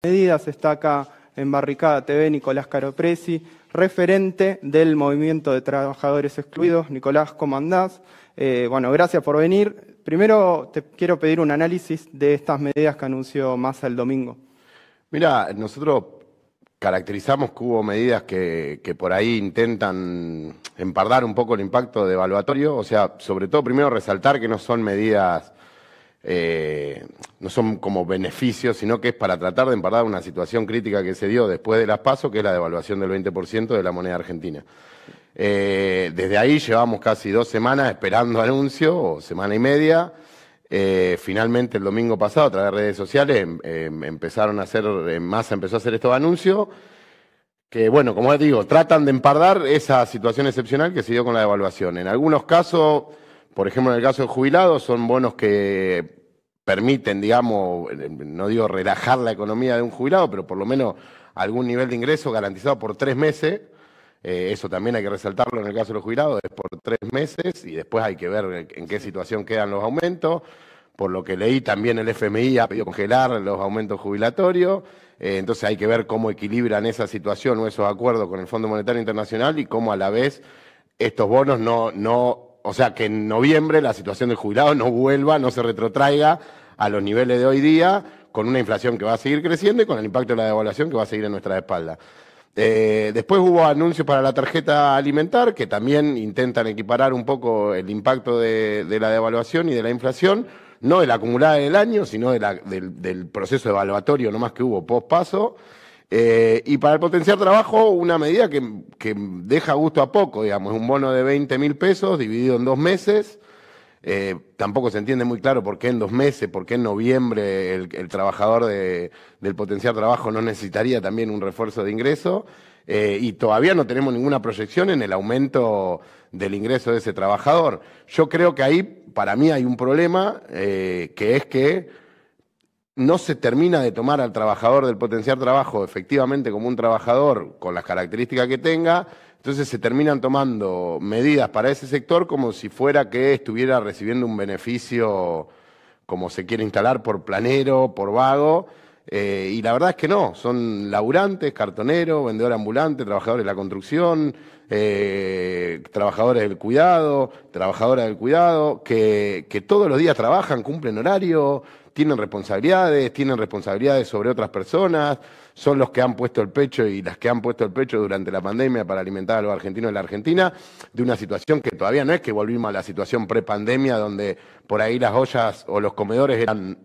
medidas. Está acá en Barricada TV Nicolás Caropresi, referente del Movimiento de Trabajadores Excluidos. Nicolás, ¿cómo andás? Bueno, gracias por venir. Primero te quiero pedir un análisis de estas medidas que anunció Massa el domingo. Mira, nosotros caracterizamos que hubo medidas que por ahí intentan empardar un poco el impacto devaluatorio, o sea, sobre todo primero resaltar que no son medidas, no son como beneficios, sino que es para tratar de empardar una situación crítica que se dio después de las PASO, que es la devaluación del 20% de la moneda argentina. Desde ahí llevamos casi 2 semanas esperando anuncio, o semana y media. Finalmente el domingo pasado, a través de redes sociales, Massa empezó a hacer estos anuncios que, bueno, como les digo, tratan de empardar esa situación excepcional que se dio con la devaluación. En algunos casos, por ejemplo, en el caso de jubilados, son bonos que permiten, digamos, no digo relajar la economía de un jubilado, pero por lo menos algún nivel de ingreso garantizado por 3 meses. Eso también hay que resaltarlo en el caso de los jubilados, es por 3 meses y después hay que ver en qué situación quedan los aumentos. Por lo que leí, también el FMI ha pedido congelar los aumentos jubilatorios, entonces hay que ver cómo equilibran esa situación o esos acuerdos con el Fondo Monetario Internacional y cómo a la vez estos bonos o sea, que en noviembre la situación del jubilado no vuelva, no se retrotraiga a los niveles de hoy día, con una inflación que va a seguir creciendo y con el impacto de la devaluación que va a seguir en nuestra espalda. Después hubo anuncios para la tarjeta alimentar, que también intentan equiparar un poco el impacto de la devaluación y de la inflación, no de la acumulada del año, sino del proceso evaluatorio nomás que hubo post-PASO. Y para el potenciar trabajo, una medida que deja gusto a poco, digamos, un bono de 20.000 pesos dividido en 2 meses. Tampoco se entiende muy claro por qué en 2 meses, por qué en noviembre el trabajador del potenciar trabajo no necesitaría también un refuerzo de ingreso, y todavía no tenemos ninguna proyección en el aumento del ingreso de ese trabajador. Yo creo que ahí, para mí, hay un problema, que es que no se termina de tomar al trabajador del potenciar trabajo efectivamente como un trabajador con las características que tenga. Entonces se terminan tomando medidas para ese sector como si fuera que estuviera recibiendo un beneficio, como se quiere instalar, por planero, por vago, y la verdad es que no, son laburantes, cartoneros, vendedores ambulantes, trabajadores de la construcción, trabajadores del cuidado, trabajadoras del cuidado, que todos los días trabajan, cumplen horario, tienen responsabilidades sobre otras personas, son los que han puesto el pecho y las que han puesto el pecho durante la pandemia para alimentar a los argentinos y la Argentina, de una situación que todavía no es que volvimos a la situación prepandemia, donde por ahí las ollas o los comedores eran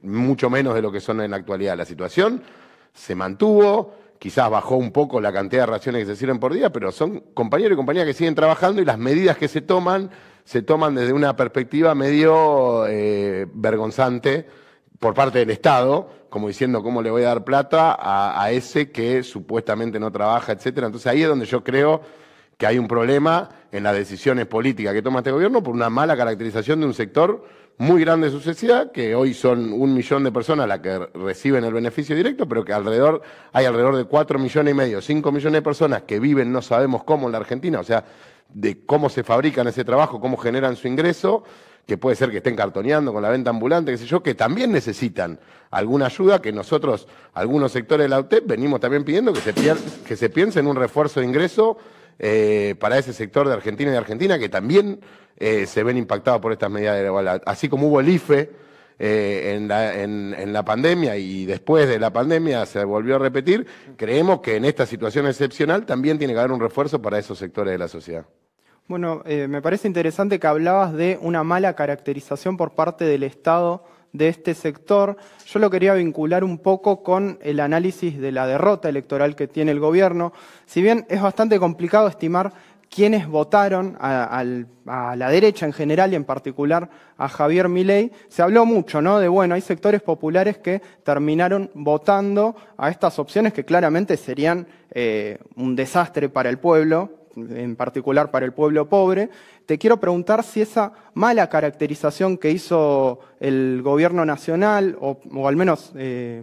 mucho menos de lo que son en la actualidad. La situación se mantuvo, quizás bajó un poco la cantidad de raciones que se sirven por día, pero son compañeros y compañeras que siguen trabajando y las medidas que se toman desde una perspectiva medio vergonzante por parte del Estado, como diciendo cómo le voy a dar plata a ese que supuestamente no trabaja, etcétera. Entonces ahí es donde yo creo que hay un problema en las decisiones políticas que toma este gobierno por una mala caracterización de un sector muy grande de su sociedad, que hoy son 1 millón de personas las que reciben el beneficio directo, pero que hay alrededor de 4,5 millones, 5 millones de personas que viven no sabemos cómo en la Argentina, o sea, de cómo se fabrican ese trabajo, cómo generan su ingreso, que puede ser que estén cartoneando con la venta ambulante, qué sé yo, que también necesitan alguna ayuda, que nosotros, algunos sectores de la UTEP, venimos también pidiendo que se piense en un refuerzo de ingreso para ese sector de Argentina y de Argentina, que también se ven impactados por estas medidas de igualdad. Así como hubo el IFE en la pandemia y después de la pandemia se volvió a repetir, creemos que en esta situación excepcional también tiene que haber un refuerzo para esos sectores de la sociedad. Bueno, me parece interesante que hablabas de una mala caracterización por parte del Estado de este sector. Yo lo quería vincular un poco con el análisis de la derrota electoral que tiene el gobierno. Si bien es bastante complicado estimar quiénes votaron a la derecha en general y en particular a Javier Milei, se habló mucho, ¿no? De, bueno, hay sectores populares que terminaron votando a estas opciones que claramente serían un desastre para el pueblo, en particular para el pueblo pobre. Te quiero preguntar si esa mala caracterización que hizo el gobierno nacional, o al menos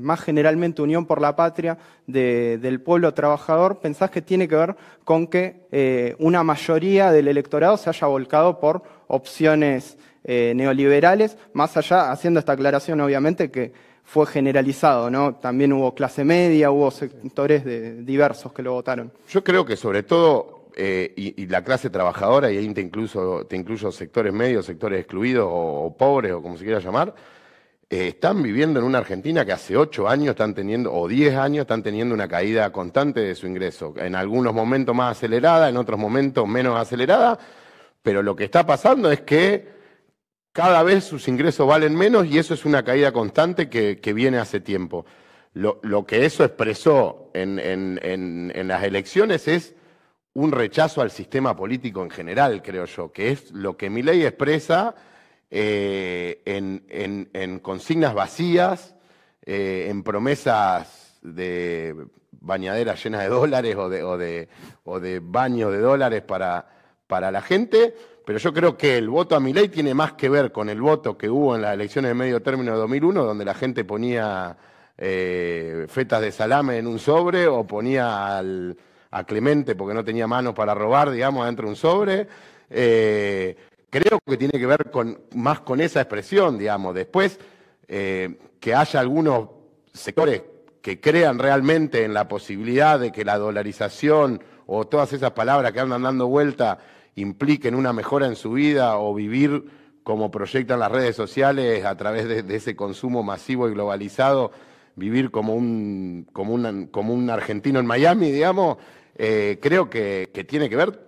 más generalmente Unión por la Patria, del pueblo trabajador, pensás que tiene que ver con que una mayoría del electorado se haya volcado por opciones neoliberales, más allá, haciendo esta aclaración obviamente que fue generalizado, ¿no? También hubo clase media, hubo sectores diversos que lo votaron. Yo creo que sobre todo, y la clase trabajadora, y ahí te incluyo sectores medios, sectores excluidos o pobres, o como se quiera llamar, están viviendo en una Argentina que hace 8 años están teniendo, o 10 años están teniendo una caída constante de su ingreso. En algunos momentos más acelerada, en otros momentos menos acelerada, pero lo que está pasando es que cada vez sus ingresos valen menos y eso es una caída constante que viene hace tiempo. Lo que eso expresó en las elecciones es un rechazo al sistema político en general, creo yo, que es lo que Milei expresa en consignas vacías, en promesas de bañaderas llenas de dólares o de baños de dólares para la gente, pero yo creo que el voto a Milei tiene más que ver con el voto que hubo en las elecciones de medio término de 2001, donde la gente ponía fetas de salame en un sobre o ponía a Clemente porque no tenía manos para robar, digamos, adentro de un sobre. Creo que tiene que ver más con esa expresión, digamos. Después, que haya algunos sectores que crean realmente en la posibilidad de que la dolarización o todas esas palabras que andan dando vuelta impliquen una mejora en su vida o vivir como proyectan las redes sociales a través de ese consumo masivo y globalizado, vivir como un argentino en Miami, digamos, creo que tiene que ver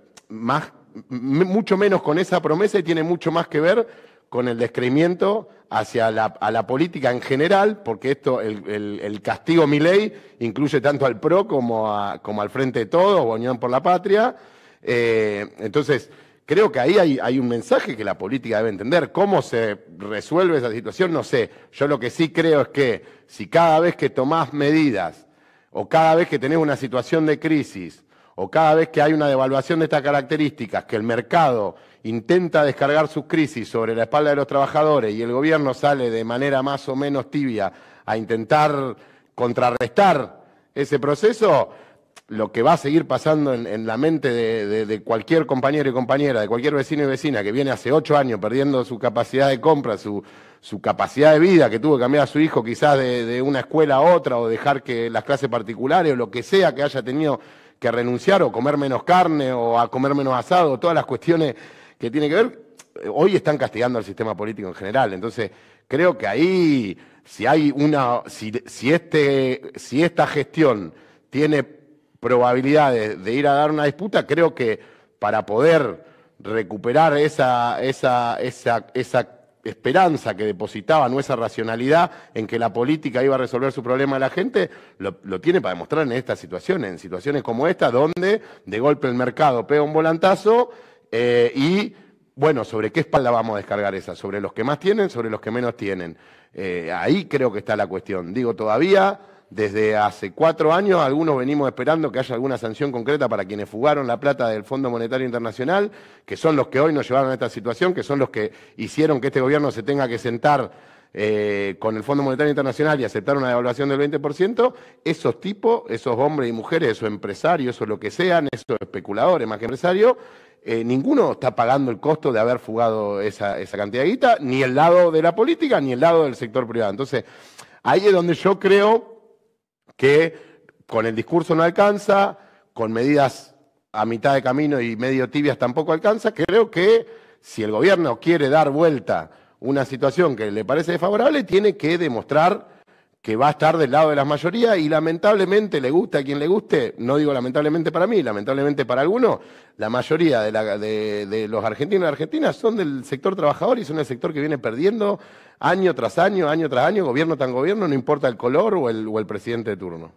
mucho menos con esa promesa y tiene mucho más que ver con el descreimiento a la política en general, porque el castigo Milei incluye tanto al PRO como al Frente de Todos o Unión por la Patria. Entonces, creo que ahí hay un mensaje que la política debe entender. ¿Cómo se resuelve esa situación? No sé. Yo lo que sí creo es que si cada vez que tomás medidas o cada vez que tenés una situación de crisis o cada vez que hay una devaluación de estas características, que el mercado intenta descargar sus crisis sobre la espalda de los trabajadores y el gobierno sale de manera más o menos tibia a intentar contrarrestar ese proceso, lo que va a seguir pasando en la mente de cualquier compañero y compañera, de cualquier vecino y vecina que viene hace 8 años perdiendo su capacidad de compra, su capacidad de vida, que tuvo que cambiar a su hijo quizás de una escuela a otra o dejar que las clases particulares o lo que sea que haya tenido que renunciar o comer menos carne o a comer menos asado, todas las cuestiones que tienen que ver, hoy están castigando al sistema político en general. Entonces, creo que ahí, si esta gestión tiene probabilidades de ir a dar una disputa, creo que para poder recuperar esa esperanza que depositaban o esa racionalidad en que la política iba a resolver su problema a la gente, lo tiene para demostrar en estas situaciones, en situaciones como esta, donde de golpe el mercado pega un volantazo y, bueno, ¿sobre qué espalda vamos a descargar esa? ¿Sobre los que más tienen, sobre los que menos tienen? Ahí creo que está la cuestión. Digo, todavía desde hace 4 años algunos venimos esperando que haya alguna sanción concreta para quienes fugaron la plata del Fondo Monetario Internacional, que son los que hoy nos llevaron a esta situación, que son los que hicieron que este gobierno se tenga que sentar con el Fondo Monetario Internacional y aceptar una devaluación del 20%. Esos tipos, esos hombres y mujeres, esos empresarios, esos lo que sean, esos especuladores más que empresarios, ninguno está pagando el costo de haber fugado esa cantidad de guita, ni el lado de la política, ni el lado del sector privado. Entonces, ahí es donde yo creo que con el discurso no alcanza, con medidas a mitad de camino y medio tibias tampoco alcanza. Creo que si el gobierno quiere dar vuelta una situación que le parece desfavorable, tiene que demostrar que va a estar del lado de las mayorías y lamentablemente, le guste a quien le guste, no digo lamentablemente para mí, lamentablemente para algunos, la mayoría de los argentinos y argentinas son del sector trabajador y son el sector que viene perdiendo año tras año, gobierno tras gobierno, no importa el color o el presidente de turno.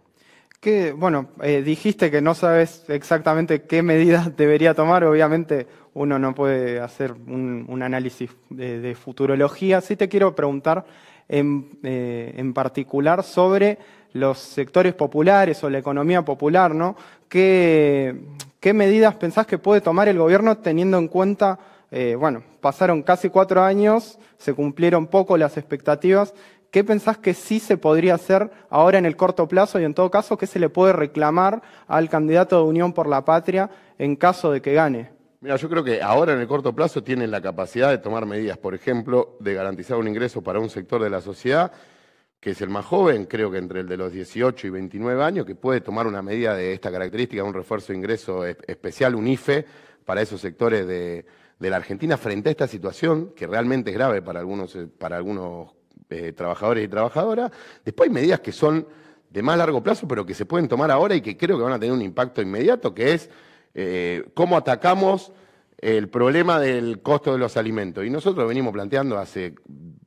Dijiste que no sabes exactamente qué medidas debería tomar, obviamente uno no puede hacer un análisis de futurología. Sí te quiero preguntar en particular sobre los sectores populares o la economía popular, ¿no? ¿Qué medidas pensás que puede tomar el gobierno teniendo en cuenta, pasaron casi 4 años, se cumplieron poco las expectativas? ¿Qué pensás que sí se podría hacer ahora en el corto plazo y en todo caso qué se le puede reclamar al candidato de Unión por la Patria en caso de que gane? Mira, yo creo que ahora en el corto plazo tienen la capacidad de tomar medidas, por ejemplo, de garantizar un ingreso para un sector de la sociedad que es el más joven, creo que entre el de los 18 y 29 años, que puede tomar una medida de esta característica, un refuerzo de ingreso especial, un IFE, para esos sectores de la Argentina frente a esta situación, que realmente es grave para algunos trabajadores y trabajadoras. Después hay medidas que son de más largo plazo, pero que se pueden tomar ahora y que creo que van a tener un impacto inmediato, que es cómo atacamos el problema del costo de los alimentos. Y nosotros venimos planteando hace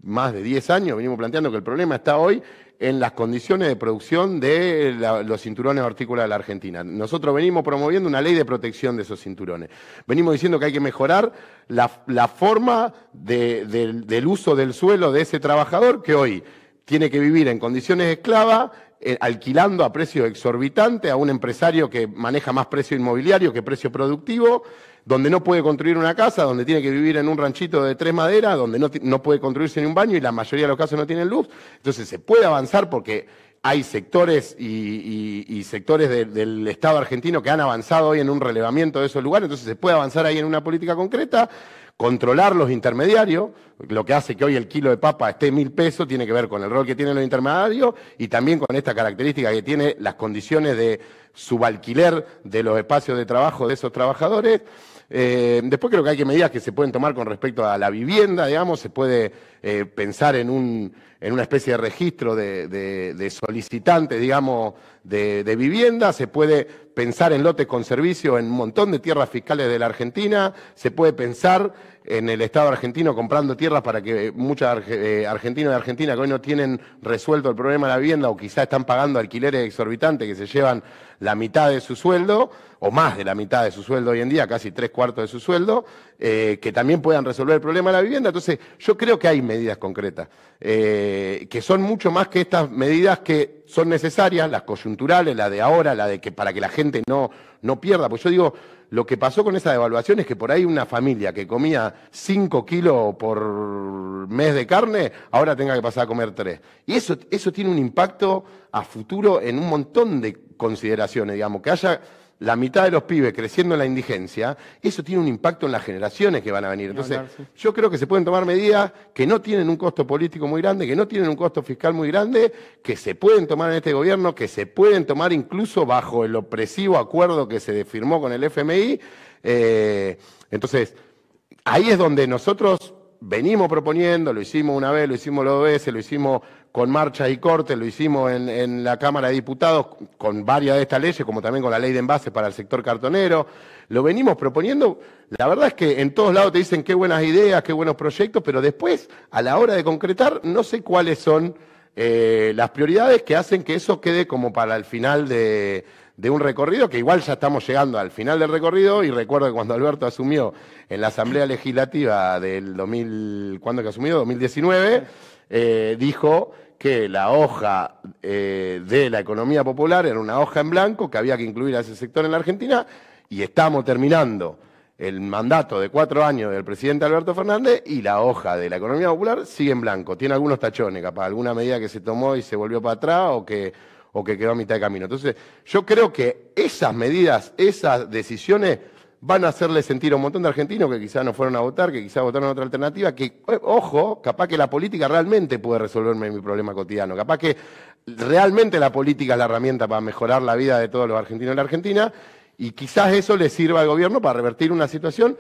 más de 10 años, venimos planteando que el problema está hoy en las condiciones de producción de los cinturones hortícolas de la Argentina. Nosotros venimos promoviendo una ley de protección de esos cinturones. Venimos diciendo que hay que mejorar la forma del uso del suelo de ese trabajador que hoy tiene que vivir en condiciones esclavas, alquilando a precio exorbitante a un empresario que maneja más precio inmobiliario que precio productivo, donde no puede construir una casa, donde tiene que vivir en un ranchito de 3 maderas, donde no puede construirse ni un baño y la mayoría de los casos no tienen luz. Entonces se puede avanzar porque hay sectores y sectores del Estado argentino que han avanzado hoy en un relevamiento de esos lugares, entonces se puede avanzar ahí en una política concreta, controlar los intermediarios, lo que hace que hoy el kilo de papa esté 1.000 pesos, tiene que ver con el rol que tienen los intermediarios y también con esta característica que tiene las condiciones de subalquiler de los espacios de trabajo de esos trabajadores. Después creo que hay medidas que se pueden tomar con respecto a la vivienda, digamos, se puede pensar en una especie de registro de solicitantes, digamos, de vivienda, se puede pensar en lotes con servicio en un montón de tierras fiscales de la Argentina, se puede pensar en el Estado argentino comprando tierras para que muchos argentinos de Argentina que hoy no tienen resuelto el problema de la vivienda o quizás están pagando alquileres exorbitantes que se llevan la mitad de su sueldo, o más de la mitad de su sueldo hoy en día, casi 3/4 de su sueldo, que también puedan resolver el problema de la vivienda. Entonces, yo creo que hay medidas concretas, que son mucho más que estas medidas que son necesarias, las coyunturales, la de ahora, la de que para que la gente no pierda. Pues yo digo, lo que pasó con esa devaluación es que por ahí una familia que comía 5 kilos por mes de carne, ahora tenga que pasar a comer 3. Y eso tiene un impacto a futuro en un montón de consideraciones, digamos, que haya la mitad de los pibes creciendo en la indigencia, eso tiene un impacto en las generaciones que van a venir. Entonces, yo creo que se pueden tomar medidas que no tienen un costo político muy grande, que no tienen un costo fiscal muy grande, que se pueden tomar en este gobierno, que se pueden tomar incluso bajo el opresivo acuerdo que se firmó con el FMI. Entonces, ahí es donde nosotros venimos proponiendo, lo hicimos una vez, lo hicimos dos veces, lo hicimos con marchas y cortes, lo hicimos en la Cámara de Diputados con varias de estas leyes, como también con la ley de envases para el sector cartonero, lo venimos proponiendo. La verdad es que en todos lados te dicen qué buenas ideas, qué buenos proyectos, pero después, a la hora de concretar, no sé cuáles son las prioridades que hacen que eso quede como para el final de un recorrido, que igual ya estamos llegando al final del recorrido, y recuerdo que cuando Alberto asumió en la Asamblea Legislativa del 2000, ¿cuándo que asumió? 2019, dijo que la hoja de la economía popular era una hoja en blanco, que había que incluir a ese sector en la Argentina, y estamos terminando el mandato de 4 años del presidente Alberto Fernández y la hoja de la economía popular sigue en blanco. Tiene algunos tachones, capaz, alguna medida que se tomó y se volvió para atrás o que quedó a mitad de camino. Entonces, yo creo que esas medidas, esas decisiones van a hacerle sentir a un montón de argentinos que quizás no fueron a votar, que quizás votaron otra alternativa, que, ojo, capaz que la política realmente puede resolverme mi problema cotidiano, capaz que realmente la política es la herramienta para mejorar la vida de todos los argentinos en la Argentina, y quizás eso le sirva al gobierno para revertir una situación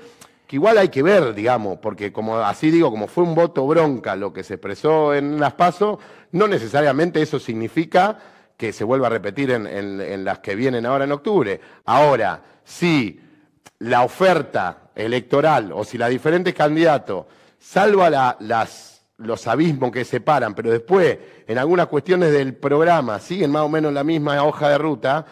que igual hay que ver, digamos, porque como fue un voto bronca lo que se expresó en las PASO, no necesariamente eso significa que se vuelva a repetir en las que vienen ahora en octubre. Ahora, si la oferta electoral o si la diferentes candidatos, salvo los abismos que separan, pero después en algunas cuestiones del programa siguen más o menos la misma hoja de ruta,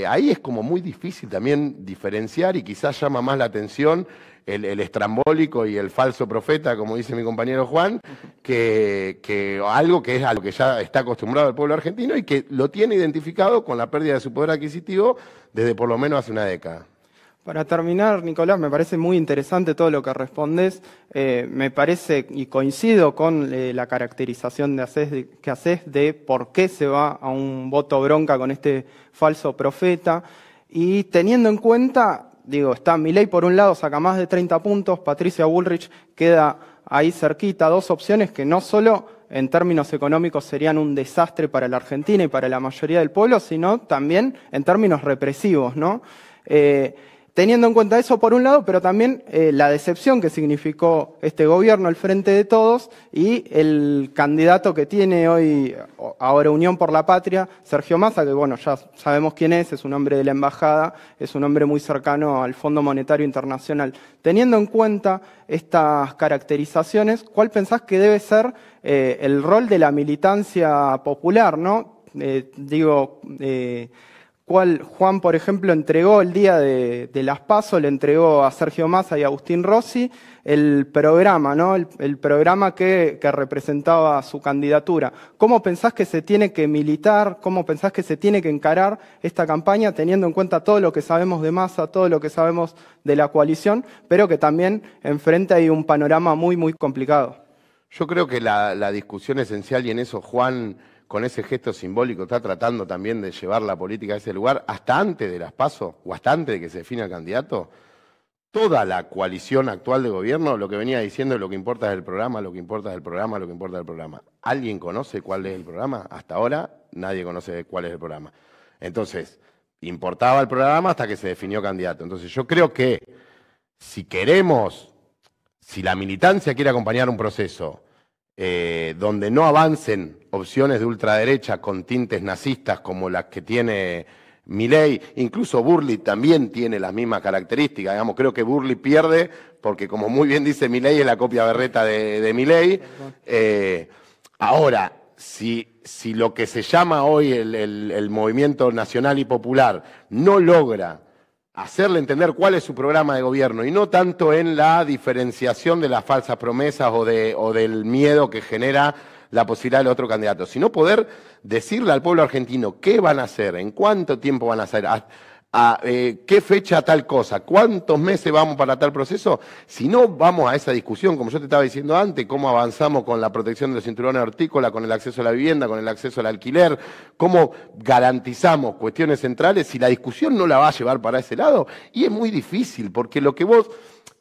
ahí es como muy difícil también diferenciar y quizás llama más la atención el estrambólico y el falso profeta, como dice mi compañero Juan, que algo que es a lo que ya está acostumbrado el pueblo argentino y que lo tiene identificado con la pérdida de su poder adquisitivo desde por lo menos hace una década. Para terminar, Nicolás, me parece muy interesante todo lo que respondes. Me parece, y coincido con la caracterización que haces de por qué se va a un voto bronca con este falso profeta. Y teniendo en cuenta, está Milei por un lado, saca más de 30 puntos, Patricia Bullrich queda ahí cerquita, dos opciones que no solo en términos económicos serían un desastre para la Argentina y para la mayoría del pueblo, sino también en términos represivos, ¿no? Teniendo en cuenta eso por un lado, pero también la decepción que significó este gobierno, el Frente de Todos, y el candidato que tiene hoy, ahora Unión por la Patria, Sergio Massa, que bueno, ya sabemos quién es un hombre de la embajada, es un hombre muy cercano al Fondo Monetario Internacional. Teniendo en cuenta estas caracterizaciones, ¿cuál pensás que debe ser el rol de la militancia popular, ¿no? Juan, por ejemplo, entregó el día de las PASO, le entregó a Sergio Massa y a Agustín Rossi el programa, ¿no? El programa que representaba su candidatura. ¿Cómo pensás que se tiene que militar? ¿Cómo pensás que se tiene que encarar esta campaña, teniendo en cuenta todo lo que sabemos de Massa, todo lo que sabemos de la coalición, pero que también enfrente hay un panorama muy, muy complicado? Yo creo que la discusión esencial, y en eso Juan, con ese gesto simbólico, está tratando también de llevar la política a ese lugar, hasta antes de las PASO, o hasta antes de que se defina el candidato. Toda la coalición actual de gobierno lo que venía diciendo es lo que importa es el programa, lo que importa es el programa, lo que importa es el programa. ¿Alguien conoce cuál es el programa? Hasta ahora nadie conoce cuál es el programa. Entonces, importaba el programa hasta que se definió candidato. Entonces yo creo que si la militancia quiere acompañar un proceso donde no avancen opciones de ultraderecha con tintes nazistas como las que tiene Milei, incluso Burley también tiene las mismas características, digamos, creo que Burley pierde porque, como muy bien dice Milei, es la copia berreta de Milei. Ahora, si lo que se llama hoy el movimiento nacional y popular no logra hacerle entender cuál es su programa de gobierno y no tanto en la diferenciación de las falsas promesas o del miedo que genera la posibilidad del otro candidato, sino poder decirle al pueblo argentino qué van a hacer, en cuánto tiempo van a hacer, qué fecha tal cosa, cuántos meses vamos para tal proceso. Si no vamos a esa discusión, como yo te estaba diciendo antes, cómo avanzamos con la protección de los cinturones hortícolas, con el acceso a la vivienda, con el acceso al alquiler, cómo garantizamos cuestiones centrales, si la discusión no la va a llevar para ese lado, y es muy difícil, porque lo que vos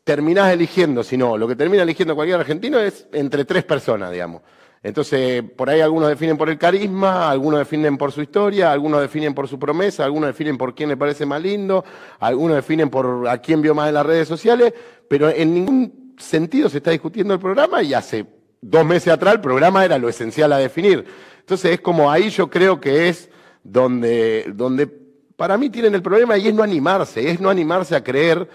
terminás eligiendo, si no, lo que termina eligiendo cualquier argentino es entre 3 personas, digamos. Entonces, por ahí algunos definen por el carisma, algunos definen por su historia, algunos definen por su promesa, algunos definen por quién le parece más lindo, algunos definen por a quién vio más en las redes sociales, pero en ningún sentido se está discutiendo el programa, y hace 2 meses atrás el programa era lo esencial a definir. Entonces es como ahí yo creo que es donde para mí tienen el problema, y es no animarse a creer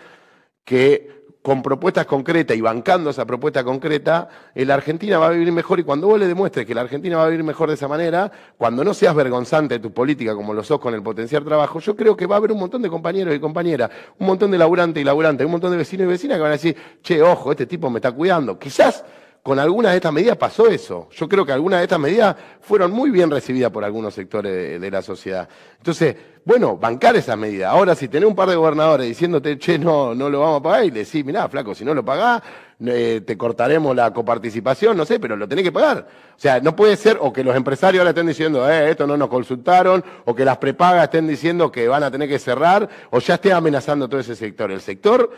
que con propuestas concretas y bancando esa propuesta concreta, la Argentina va a vivir mejor. Y cuando vos le demuestres que la Argentina va a vivir mejor de esa manera, cuando no seas vergonzante de tu política como lo sos con el potenciar trabajo, yo creo que va a haber un montón de compañeros y compañeras, un montón de laburantes y laburantes, un montón de vecinos y vecinas que van a decir, che, ojo, este tipo me está cuidando. Quizás con algunas de estas medidas pasó eso. Yo creo que algunas de estas medidas fueron muy bien recibidas por algunos sectores de la sociedad. Entonces, bueno, bancar esas medidas. Ahora, si tenés un par de gobernadores diciéndote, che, no lo vamos a pagar, y le decís, mirá, flaco, si no lo pagás, te cortaremos la coparticipación, no sé, pero lo tenés que pagar. O sea, no puede ser, o que los empresarios ahora estén diciendo, esto no nos consultaron, o que las prepagas estén diciendo que van a tener que cerrar, o ya esté amenazando todo ese sector. El sector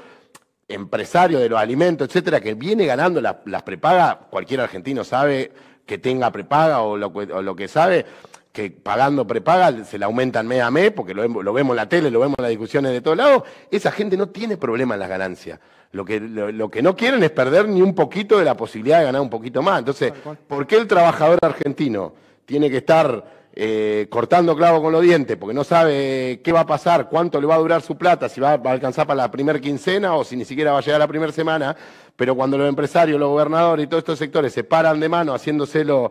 empresario de los alimentos, etcétera, que viene ganando las prepagas, cualquier argentino sabe que tenga prepaga o lo que sabe, que pagando prepaga se le aumentan mes a mes, porque lo vemos en la tele, lo vemos en las discusiones de todos lados. Esa gente no tiene problema en las ganancias. Lo que no quieren es perder ni un poquito de la posibilidad de ganar un poquito más. Entonces, ¿por qué el trabajador argentino tiene que estar cortando clavo con los dientes porque no sabe qué va a pasar, cuánto le va a durar su plata, si va a alcanzar para la primera quincena o si ni siquiera va a llegar a la primera semana? Pero cuando los empresarios, los gobernadores y todos estos sectores se paran de mano haciéndose lo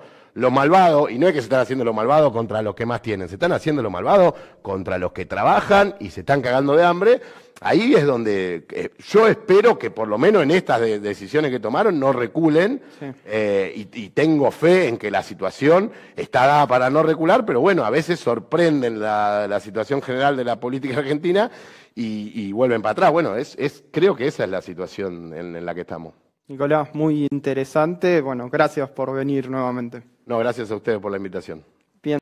malvado, y no es que se están haciendo lo malvado contra los que más tienen, se están haciendo lo malvado contra los que trabajan y se están cagando de hambre. Ahí es donde yo espero que por lo menos en estas decisiones que tomaron no reculen, sí. Y tengo fe en que la situación está dada para no recular, pero bueno, a veces sorprenden la situación general de la política argentina y vuelven para atrás. Bueno, creo que esa es la situación en la que estamos. Nicolás, muy interesante. Bueno, gracias por venir nuevamente. No, gracias a ustedes por la invitación.